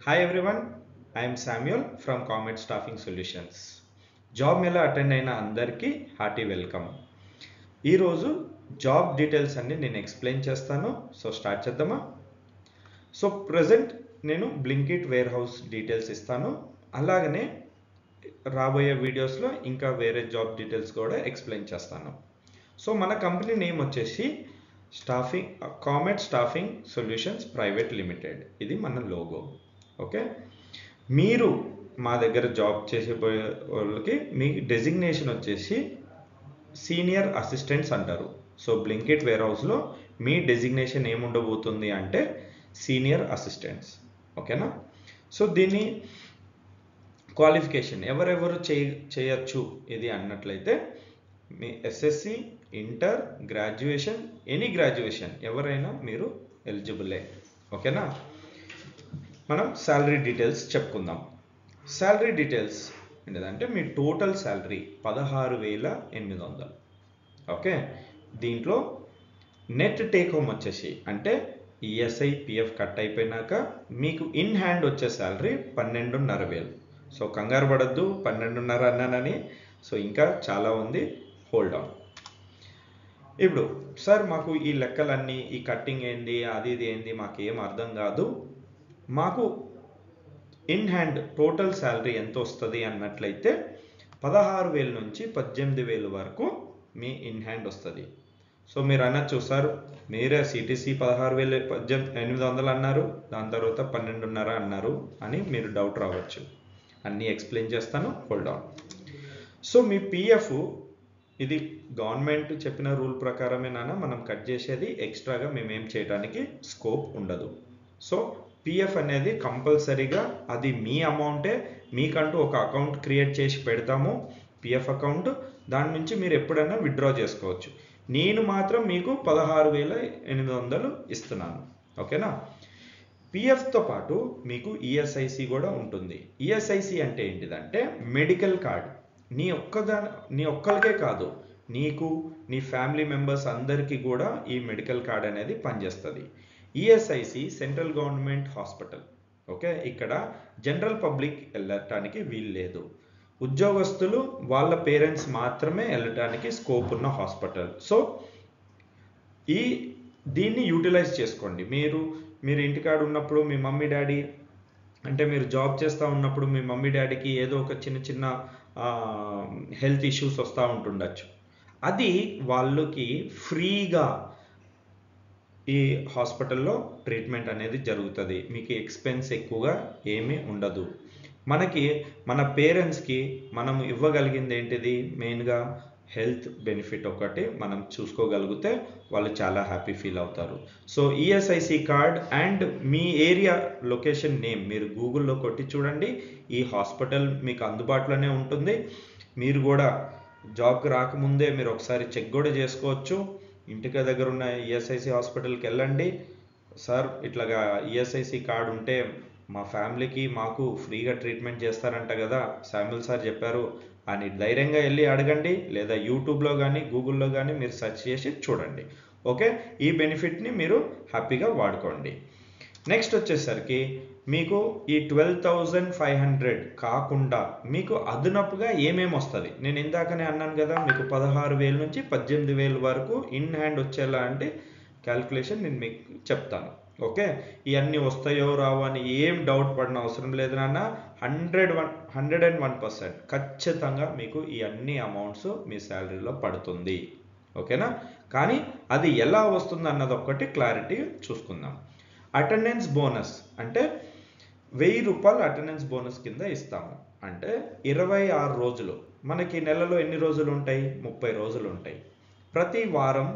Hi everyone, I am Samuel from Comet Staffing Solutions. Job Mela attend అయిన అందరికీ hearty welcome. ఈరోజు job details అన్ని నేను ఎక్స్ప్లెయిన్ చేస్తాను. సో స్టార్ట్ చేద్దామా? సో ప్రజెంట్ నేను బ్లింకిట్ వేర్ హౌస్ డీటెయిల్స్ ఇస్తాను. అలాగనే రాబోయే వీడియోస్లో ఇంకా వేరే జాబ్ డీటెయిల్స్ కూడా ఎక్స్ప్లెయిన్ చేస్తాను. సో మన కంపెనీ నేమ్ వచ్చేసి comet staffing solutions private limited. ఇది మన లోగో. ఓకే, మీరు మా దగ్గర జాబ్ చేసేపోయే వాళ్ళకి మీ డెసిగ్నేషన్ వచ్చేసి సీనియర్ అసిస్టెంట్స్ అంటారు. సో బ్లింకిట్ వేర్ హౌస్లో మీ డెసిగ్నేషన్ ఏముండబోతుంది అంటే సీనియర్ అసిస్టెంట్స్. ఓకేనా? సో దీన్ని క్వాలిఫికేషన్ ఎవరెవరు చేయొచ్చు ఇది అన్నట్లయితే మీ SSC, inter, graduation, any graduation ఎవరైనా మీరు ఎలిజిబులే. ఓకేనా? మనం శాలరీ డీటెయిల్స్ చెప్పుకుందాం. శాలరీ డీటెయిల్స్ ఏంటంటే మీ టోటల్ శాలరీ 16,800. ఓకే, దీంట్లో నెట్ టేక్ హోమ్ వచ్చేసి అంటే ఈఎస్ఐ పిఎఫ్ కట్ అయిపోయినాక మీకు ఇన్ హ్యాండ్ వచ్చే శాలరీ 12,500. సో కంగారు పడద్దు 12,500 అన్నానని. సో ఇంకా చాలా ఉంది, హోల్డ్ ఆన్. ఇప్పుడు సార్ మాకు ఈ లెక్కలన్నీ ఈ కట్టింగ్ ఏంది అది ఇది ఏంది మాకు ఏం అర్థం కాదు, మాకు ఇన్ హ్యాండ్ టోటల్ శాలరీ ఎంత వస్తుంది అన్నట్లయితే 16,000 నుంచి 18,000 వరకు మీ ఇన్ హ్యాండ్ వస్తుంది. సో మీరు అనొచ్చు సార్ మీరే సిటీసీ 16,800 అన్నారు, దాని తర్వాత 12,500 అన్నారు అని మీరు డౌట్ రావచ్చు. అన్నీ ఎక్స్ప్లెయిన్ చేస్తాను, hold on. So me PF ఇది గవర్నమెంట్ చెప్పిన రూల్ ప్రకారమే నాన్న మనం కట్ చేసేది, ఎక్స్ట్రాగా మేమేం చేయడానికి స్కోప్ ఉండదు. సో పిఎఫ్ అనేది కంపల్సరీగా అది మీ అమౌంటే, మీకంటూ ఒక అకౌంట్ క్రియేట్ చేసి పెడతాము, పిఎఫ్ అకౌంట్. దాని నుంచి మీరు ఎప్పుడైనా విత్డ్రా చేసుకోవచ్చు. నేను మాత్రం మీకు 16,800 ఇస్తున్నాను. ఓకేనా? పిఎఫ్తో పాటు మీకు ఈఎస్ఐసి కూడా ఉంటుంది. ఈఎస్ఐసి అంటే ఏంటిదంటే మెడికల్ కార్డ్. నీ ఒక్కరికే కాదు, నీకు నీ ఫ్యామిలీ మెంబర్స్ అందరికీ కూడా ఈ మెడికల్ కార్డ్ అనేది పనిచేస్తుంది. ESIC central government hospital. Okay, ఇక్కడ జనరల్ పబ్లిక్ వెళ్ళటానికి వీలు లేదు. ఉద్యోగస్తులు వాళ్ళ పేరెంట్స్ మాత్రమే వెళ్ళటానికి స్కోప్ ఉన్న హాస్పిటల్. సో దీన్ని యూటిలైజ్ చేసుకోండి. మీరు ఇంటికాడ ఉన్నప్పుడు మీ మమ్మీ డాడీ అంటే మీరు జాబ్ చేస్తూ ఉన్నప్పుడు మీ మమ్మీ డాడీకి ఏదో ఒక చిన్న హెల్త్ ఇష్యూస్ వస్తూ ఉంటుండొచ్చు. అది వాళ్ళకి ఫ్రీగా ఈ హాస్పిటల్లో ట్రీట్మెంట్ అనేది జరుగుతుంది. మీకు ఎక్స్పెన్స్ ఎక్కువగా ఏమీ ఉండదు. మన పేరెంట్స్కి మనం ఇవ్వగలిగింది ఏంటిది, మెయిన్గా హెల్త్ బెనిఫిట్ ఒకటి మనం చూసుకోగలిగితే వాళ్ళు చాలా హ్యాపీ ఫీల్ అవుతారు. So ESIC card and me area location name మీరు గూగుల్లో కొట్టి చూడండి, ఈ హాస్పిటల్ మీకు అందుబాటులోనే ఉంటుంది. మీరు కూడా జాబ్కి రాకముందే మీరు ఒకసారి చెక్ కూడా చేసుకోవచ్చు. ఇంటికి దగ్గర ఉన్న ఈఎస్ఐసి హాస్పిటల్కి వెళ్ళండి, సార్ ఇట్లాగా ఈఎస్ఐసి కార్డు ఉంటే మా ఫ్యామిలీకి మాకు ఫ్రీగా ట్రీట్మెంట్ చేస్తారంట కదా శామ్యుల్ సార్ చెప్పారు అని ధైర్యంగా వెళ్ళి అడగండి. లేదా యూట్యూబ్లో కానీ గూగుల్లో కానీ మీరు సెర్చ్ చేసి చూడండి. ఓకే, ఈ బెనిఫిట్ని మీరు హ్యాపీగా వాడుకోండి. నెక్స్ట్ వచ్చేసరికి మీకు ఈ 12,500 కాకుండా మీకు అదనపుగా ఏమేమి వస్తుంది. నేను ఇందాకనే అన్నాను కదా మీకు 16,000 నుంచి 18,000 వరకు ఇన్ హ్యాండ్ వచ్చేలా అంటే క్యాల్కులేషన్ నేను మీకు చెప్తాను. ఓకే, ఇవన్నీ వస్తాయో రావో అని ఏం డౌట్ పడిన అవసరం లేదు నాన్న. 101% ఖచ్చితంగా మీకు ఈ అన్ని అమౌంట్స్ మీ శాలరీలో పడుతుంది. ఓకేనా? కానీ అది ఎలా వస్తుంది అన్నది ఒక్కటి క్లారిటీ చూసుకుందాం. అటెండెన్స్ బోనస్ అంటే 1,000 రూపాయలు అటెండెన్స్ బోనస్ కింద ఇస్తాము. అంటే 26 రోజులు, మనకి నెలలో ఎన్ని రోజులు ఉంటాయి, 30 రోజులు ఉంటాయి. ప్రతి వారం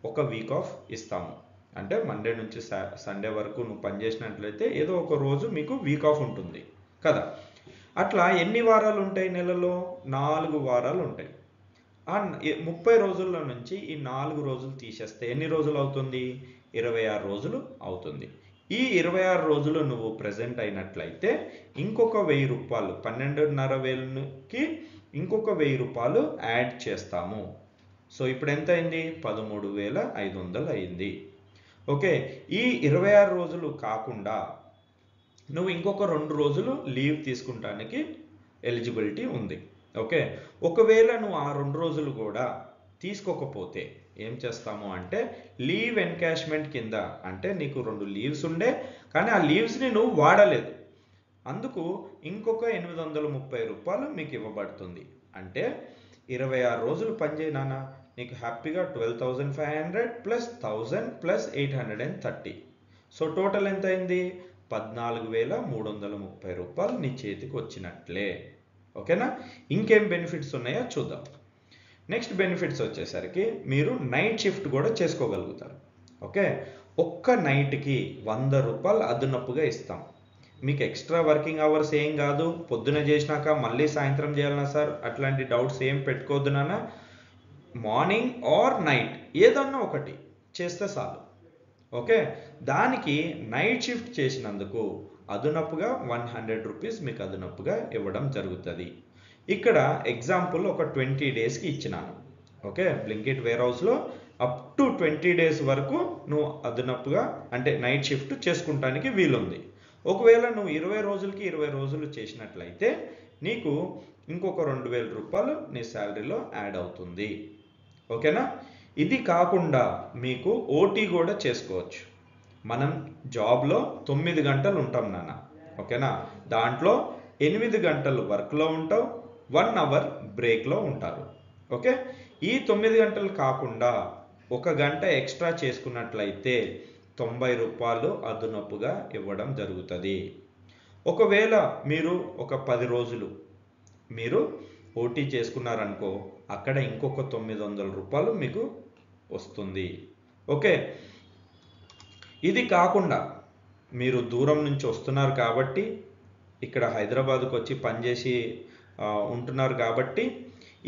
ఒక వీక్ ఆఫ్ ఇస్తాము. అంటే మండే నుంచి సండే వరకు నువ్వు పనిచేసినట్లయితే ఏదో ఒక రోజు మీకు వీక్ ఆఫ్ ఉంటుంది కదా. అట్లా ఎన్ని వారాలు ఉంటాయి నెలలో? 4 వారాలు ఉంటాయి. ఆ 30 రోజుల్లో నుంచి ఈ 4 రోజులు తీసేస్తే ఎన్ని రోజులు అవుతుంది? 26 రోజులు అవుతుంది. ఈ 26 రోజులు నువ్వు ప్రెజెంట్ అయినట్లయితే ఇంకొక 1,000 రూపాయలు 12,500కి ఇంకొక 1,000 రూపాయలు యాడ్ చేస్తాము. సో ఇప్పుడు ఎంత అయింది? 13,500 అయింది. ఓకే, ఈ 26 రోజులు కాకుండా నువ్వు ఇంకొక 2 రోజులు లీవ్ తీసుకుంటానికి ఎలిజిబిలిటీ ఉంది. ఓకే, ఒకవేళ నువ్వు ఆ 2 రోజులు కూడా తీసుకోకపోతే ఏం చేస్తాము అంటే లీవ్ ఎన్కాష్మెంట్ కింద, అంటే నీకు 2 లీవ్స్ ఉండే కానీ ఆ లీవ్స్ని నువ్వు వాడలేదు, అందుకు ఇంకొక 830 రూపాయలు మీకు ఇవ్వబడుతుంది. అంటే 26 రోజులు పనిచేయి నాన్న, నీకు హ్యాపీగా 12,500 ప్లస్ 1000 ప్లస్ 830. సో టోటల్ ఎంత అయింది? 14,330 రూపాయలు నీ చేతికి వచ్చినట్లే. ఓకేనా? ఇంకేం బెనిఫిట్స్ ఉన్నాయో చూద్దాం. నెక్స్ట్ బెనిఫిట్స్ వచ్చేసరికి మీరు నైట్ షిఫ్ట్ కూడా చేసుకోగలుగుతారు. ఓకే, ఒక్క నైట్కి 100 రూపాయలు అదనపుగా ఇస్తాం. మీకు ఎక్స్ట్రా వర్కింగ్ అవర్స్ ఏం కాదు, పొద్దున చేసినాక మళ్ళీ సాయంత్రం చేయాలన్నా సార్ అట్లాంటి డౌట్స్ ఏం పెట్టుకోవద్దు నాన్న. మార్నింగ్ ఆర్ నైట్ ఏదన్నా ఒకటి చేస్తే చాలు. ఓకే, దానికి నైట్ షిఫ్ట్ చేసినందుకు అదనపుగా 100 రూపీస్ మీకు అదనపుగా ఇవ్వడం జరుగుతుంది. ఇక్కడ ఎగ్జాంపుల్ ఒక 20 డేస్కి ఇచ్చినాను. ఓకే, బ్లింకిట్ వేర్ హౌస్లో అప్ టు 20 డేస్ వరకు నువ్వు అదనపుగా అంటే నైట్ షిఫ్ట్ చేసుకుంటానికి వీలుంది. ఒకవేళ నువ్వు 20 రోజులకి 20 రోజులు చేసినట్లయితే నీకు ఇంకొక 2,000 రూపాయలు నీ శాలరీలో యాడ్ అవుతుంది. ఓకేనా? ఇది కాకుండా మీకు ఓటీ కూడా చేసుకోవచ్చు. మనం జాబ్లో 9 గంటలు ఉంటాం నాన్న. ఓకేనా? దాంట్లో 8 గంటలు వర్క్లో ఉంటావు, 1 అవర్ బ్రేక్లో ఉంటారు. ఓకే, ఈ 9 గంటలు కాకుండా 1 గంట ఎక్స్ట్రా చేసుకున్నట్లయితే 90 రూపాయలు అదనపుగా ఇవ్వడం జరుగుతుంది. ఒకవేళ మీరు ఒక 10 రోజులు మీరు ఓటీ చేసుకున్నారనుకో, అక్కడ ఇంకొక 900 రూపాయలు మీకు వస్తుంది. ఓకే, ఇది కాకుండా మీరు దూరం నుంచి వస్తున్నారు కాబట్టి, ఇక్కడ హైదరాబాద్కు వచ్చి పనిచేసి ఉంటున్నారు కాబట్టి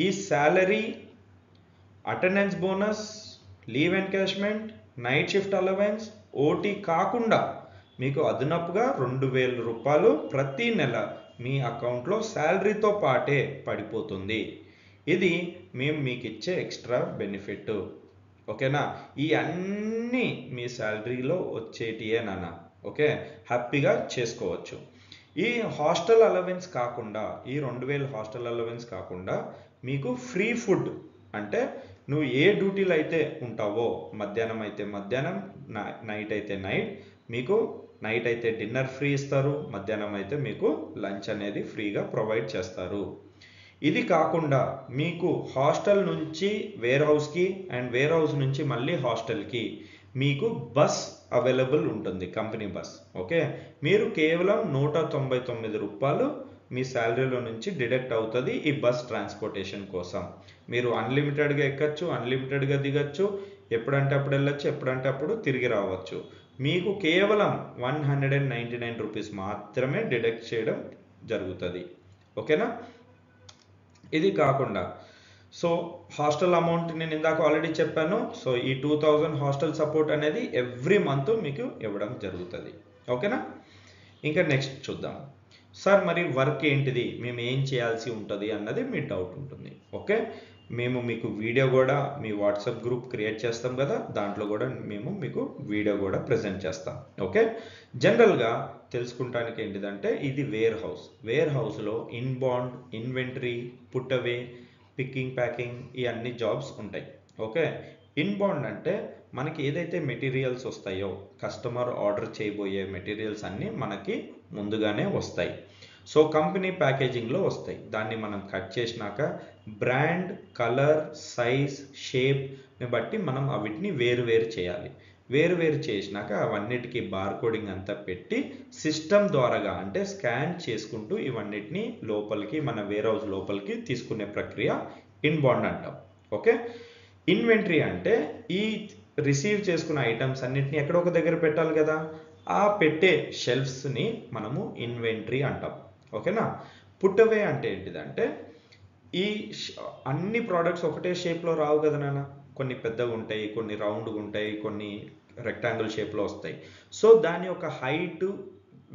ఈ salary, attendance bonus, leave encashment, night shift allowance, OT కాకుండా మీకు అదనపుగా 2,000 రూపాయలు ప్రతి నెల మీ అకౌంట్లో శాలరీతో పాటే పడిపోతుంది. ఇది మేము మీకు ఇచ్చే ఎక్స్ట్రా బెనిఫిట్. ఓకేనా? ఈ అన్నీ మీ శాలరీలో వచ్చేటియే నాన్న. ఓకే, హ్యాపీగా చేసుకోవచ్చు. ఈ హాస్టల్ అలవెన్స్ కాకుండా, ఈ 2,000 హాస్టల్ అలవెన్స్ కాకుండా మీకు ఫ్రీ ఫుడ్, అంటే నువ్వు ఏ డ్యూటీలు అయితే ఉంటావో, మధ్యాహ్నం అయితే మధ్యాహ్నం, నైట్ అయితే నైట్, మీకు నైట్ అయితే డిన్నర్ ఫ్రీ ఇస్తారు, మధ్యాహ్నం అయితే మీకు లంచ్ అనేది ఫ్రీగా ప్రొవైడ్ చేస్తారు. ఇది కాకుండా మీకు హాస్టల్ నుంచి వేర్ హౌస్కి అండ్ వేర్ హౌస్ నుంచి మళ్ళీ హాస్టల్కి మీకు బస్ అవైలబుల్ ఉంటుంది, కంపెనీ బస్. ఓకే, మీరు కేవలం 199 రూపాయలు మీ శాలరీలో నుంచి డిడక్ట్ అవుతుంది ఈ బస్ ట్రాన్స్పోర్టేషన్ కోసం. మీరు అన్లిమిటెడ్గా ఎక్కచ్చు, అన్లిమిటెడ్గా దిగచ్చు, ఎప్పుడంటే అప్పుడు వెళ్ళచ్చు, ఎప్పుడంటే అప్పుడు తిరిగి రావచ్చు. మీకు కేవలం 199 రూపీస్ మాత్రమే డిడక్ట్ చేయడం జరుగుతుంది. ఓకేనా? ఇది కాకుండా సో హాస్టల్ అమౌంట్ నేను ఇందాక ఆల్రెడీ చెప్పాను. సో ఈ 2000 హాస్టల్ సపోర్ట్ అనేది ఎవ్రీ మంత్ మీకు ఇవ్వడం జరుగుతుంది. ఓకేనా? ఇంకా నెక్స్ట్ చూద్దాం. సార్ మరి వర్క్ ఏంటిది, మేము ఏం చేయాల్సి ఉంటుంది అన్నది మీ డౌట్ ఉంటుంది. ఓకే, మేము మీకు వీడియో కూడా మీ వాట్సాప్ గ్రూప్ క్రియేట్ చేస్తాం కదా, దాంట్లో కూడా మేము మీకు వీడియో కూడా ప్రజెంట్ చేస్తాం. ఓకే, జనరల్గా తెలుసుకుంటానికి ఏంటిదంటే ఇది వేర్ హౌస్లో ఇన్బౌండ్, ఇన్వెంటరీ, పుట్ అవే, పికింగ్, ప్యాకింగ్ ఈ అన్ని జాబ్స్ ఉంటాయి. ఓకే, ఇన్బౌండ్ అంటే మనకి ఏదైతే మెటీరియల్స్ వస్తాయో, కస్టమర్ ఆర్డర్ చేయబోయే మెటీరియల్స్ అన్నీ మనకి ముందుగానే వస్తాయి. సో కంపెనీ ప్యాకేజింగ్లో వస్తాయి. దాన్ని మనం కట్ చేసినాక బ్రాండ్, కలర్, సైజ్, షేప్ని బట్టి మనం వీటిని వేరు చేయాలి. వేరు చేసినాక అవన్నిటికీ బార్కోడింగ్ అంతా పెట్టి సిస్టమ్ ద్వారాగా అంటే స్కాన్ చేసుకుంటూ ఇవన్నిటిని లోపలికి మన వేర్ హౌస్ లోపలికి తీసుకునే ప్రక్రియ ఇన్బౌండ్ అంటాం. ఓకే, ఇన్వెంటరీ అంటే ఈ రిసీవ్ చేసుకున్న ఐటమ్స్ అన్నిటిని ఎక్కడో ఒక దగ్గర పెట్టాలి కదా, ఆ పెట్టే షెల్ఫ్స్ని మనము ఇన్వెంటరీ అంటాం. ఓకేనా? పుట్ అవే అంటే ఏంటిదంటే ఈ అన్ని ప్రోడక్ట్స్ ఒకటే షేప్లో రావు కదా నాన్న, కొన్ని పెద్దగా ఉంటాయి, కొన్ని రౌండ్గా ఉంటాయి, కొన్ని రెక్టాంగిల్ షేప్లో వస్తాయి. సో దాని యొక్క హైట్,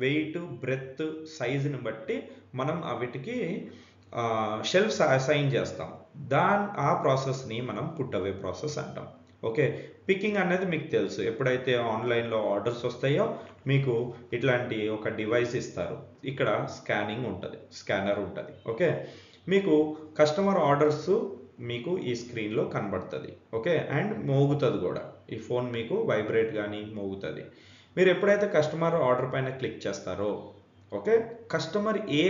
వెయిట్, బ్రెత్, సైజుని బట్టి మనం వీటికి షెల్ఫ్స్ అసైన్ చేస్తాం. ఆ ప్రాసెస్ని మనం పుట్ అవే ప్రాసెస్ అంటాం. ఓకే, పికింగ్ అనేది మీకు తెలుసు, ఎప్పుడైతే ఆన్లైన్లో ఆర్డర్స్ వస్తాయో మీకు ఇట్లాంటి ఒక డివైస్ ఇస్తారు. ఇక్కడ స్కానర్ ఉంటుంది. ఓకే, మీకు కస్టమర్ ఆర్డర్స్ మీకు ఈ స్క్రీన్లో కనబడుతుంది. ఓకే, అండ్ మోగుతుంది కూడా. ఈ ఫోన్ మీకు వైబ్రేట్ కానీ మోగుతుంది. మీరు ఎప్పుడైతే కస్టమర్ ఆర్డర్ పైన క్లిక్ చేస్తారో ఓకే, కస్టమర్ ఏ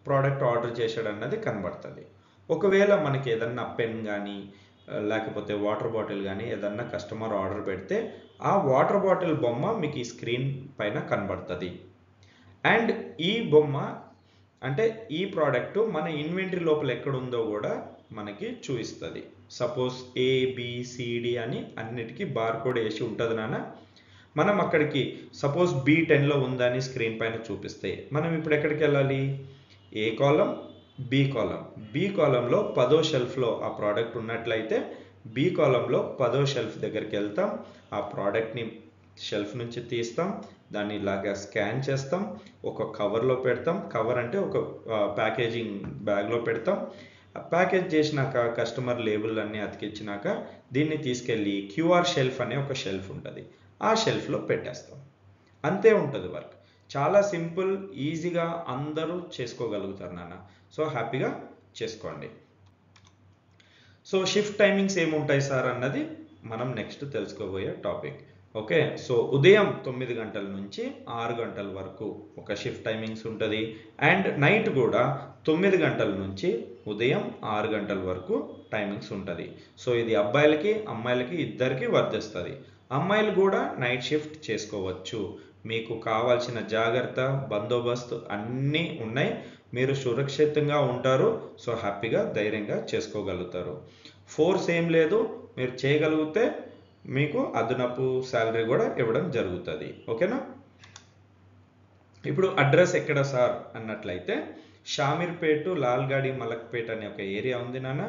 ప్రోడక్ట్ ఆర్డర్ చేశాడు అన్నది కనబడుతుంది. ఒకవేళ మనకి ఏదన్నా పెన్ కానీ లేకపోతే వాటర్ బాటిల్ కానీ ఏదన్నా కస్టమర్ ఆర్డర్ పెడితే ఆ వాటర్ బాటిల్ బొమ్మ మీకు ఈ స్క్రీన్ పైన కనబడుతుంది. అండ్ ఈ బొమ్మ అంటే ఈ ప్రోడక్ట్ మన ఇన్వెంటరీ లోపల ఎక్కడ ఉందో కూడా మనకి చూపిస్తుంది. సపోజ్ ABCD అని అన్నిటికీ బార్ కోడ్ వేసి ఉంటుంది నాన్న. మనం అక్కడికి సపోజ్ B10లో ఉందని స్క్రీన్ పైన చూపిస్తే మనం ఇప్పుడు ఎక్కడికి వెళ్ళాలి? ఏ కాలం, బి కాలం. బి కాలంలో 10వ షెల్ఫ్లో ఆ ప్రోడక్ట్ ఉన్నట్లయితే బి కాలంలో 10వ షెల్ఫ్ దగ్గరికి వెళ్తాం. ఆ ప్రోడక్ట్ని షెల్ఫ్ నుంచి తీస్తాం, దాన్ని ఇలాగా స్కాన్ చేస్తాం, ఒక కవర్లో పెడతాం. కవర్ అంటే ఒక ప్యాకేజింగ్ బ్యాగ్లో పెడతాం. ప్యాకేజ్ చేసినాక కస్టమర్ లేబుల్ అన్నీ అతికించినాక దీన్ని తీసుకెళ్ళి QR షెల్ఫ్ అనే ఒక షెల్ఫ్ ఉంటుంది, ఆ షెల్ఫ్లో పెట్టేస్తాం. అంతే ఉంటుంది వర్క్. చాలా సింపుల్, ఈజీగా అందరూ చేసుకోగలుగుతారు నాన్న. సో హ్యాపీగా చేసుకోండి. సో షిఫ్ట్ టైమింగ్స్ ఏముంటాయి సార్ అన్నది మనం నెక్స్ట్ తెలుసుకోబోయే టాపిక్. ఓకే, సో ఉదయం 9 గంటల నుంచి 6 గంటల వరకు ఒక షిఫ్ట్ టైమింగ్స్ ఉంటుంది. అండ్ నైట్ కూడా 9 గంటల నుంచి ఉదయం 6 గంటల వరకు టైమింగ్స్ ఉంటుంది. సో ఇది అబ్బాయిలకి అమ్మాయిలకి ఇద్దరికి వర్తిస్తుంది. అమ్మాయిలు కూడా నైట్ షిఫ్ట్ చేసుకోవచ్చు. మీకు కావాల్సిన జాగ్రత్త, బందోబస్తు అన్నీ ఉన్నాయి. మీరు సురక్షితంగా ఉంటారు. సో హ్యాపీగా ధైర్యంగా చేసుకోగలుగుతారు. ఫోర్స్ ఏం లేదు, మీరు చేయగలిగితే మీకు అదనపు శాలరీ కూడా ఇవ్వడం జరుగుతుంది. ఓకేనా? ఇప్పుడు అడ్రస్ ఎక్కడ సార్ అన్నట్లయితే షామీర్పేట, లాల్గాడి, మలక్పేట అనే ఒక ఏరియా ఉంది నాన్న.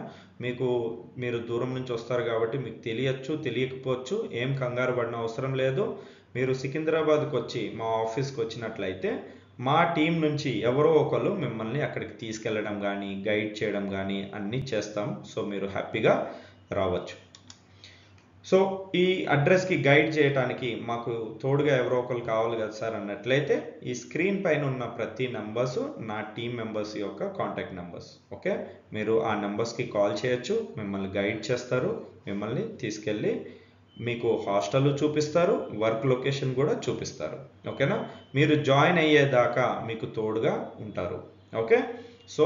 మీరు దూరం నుంచి వస్తారు కాబట్టి మీకు తెలియకపోవచ్చు. ఏం కంగారు పడిన అవసరం లేదు. మీరు సికింద్రాబాద్కి వచ్చి మా ఆఫీస్కి వచ్చినట్లయితే మా టీం నుంచి ఎవరో ఒకళ్ళు మిమ్మల్ని అక్కడికి తీసుకెళ్ళడం కానీ గైడ్ చేయడం కానీ అన్నీ చేస్తాం. సో మీరు హ్యాపీగా రావచ్చు. సో ఈ అడ్రస్కి గైడ్ చేయడానికి మాకు తోడుగా ఎవరో ఒకరు కావాలి కదా సార్ అన్నట్లయితే ఈ స్క్రీన్ పైన ఉన్న ప్రతి నెంబర్స్ నా టీం మెంబర్స్ యొక్క కాంటాక్ట్ నెంబర్స్. ఓకే, మీరు ఆ నెంబర్స్కి కాల్ చేయొచ్చు. మిమ్మల్ని గైడ్ చేస్తారు, మిమ్మల్ని తీసుకెళ్ళి మీకు హాస్టల్ చూపిస్తారు, వర్క్ లొకేషన్ కూడా చూపిస్తారు. ఓకేనా? మీరు జాయిన్ అయ్యేదాకా మీకు తోడుగా ఉంటారు. ఓకే, సో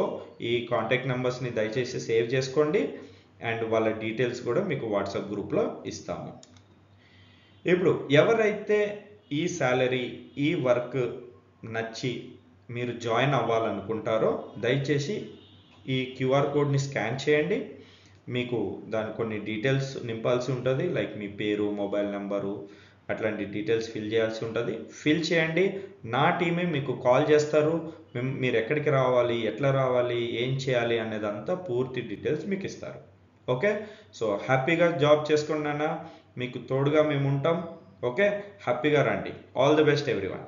ఈ కాంటాక్ట్ నెంబర్స్ని దయచేసి సేవ్ చేసుకోండి. అండ్ వాళ్ళ డీటెయిల్స్ కూడా మీకు వాట్సాప్ గ్రూప్లో ఇస్తాము. ఇప్పుడు ఎవరైతే ఈ శాలరీ, ఈ వర్క్ నచ్చి మీరు జాయిన్ అవ్వాలనుకుంటారో దయచేసి ఈ QR కోడ్ని స్కాన్ చేయండి. మీకు దాని కొన్ని డీటెయిల్స్ నింపాల్సి ఉంటుంది. లైక్ మీ పేరు, మొబైల్ నెంబరు, అట్లాంటి డీటెయిల్స్ ఫిల్ చేయాల్సి ఉంటుంది. ఫిల్ చేయండి. నా టీమే మీకు కాల్ చేస్తారు. మీరు ఎక్కడికి రావాలి, ఎట్లా రావాలి, ఏం చేయాలి అనేదంతా పూర్తి డీటెయిల్స్ మీకు ఇస్తారు. ఓకే, సో హ్యాపీగా జాబ్ చేసుకోండి అన్న. మీకు తోడుగా మేము ఉంటాం. ఓకే, హ్యాపీగా రండి. All the best everyone.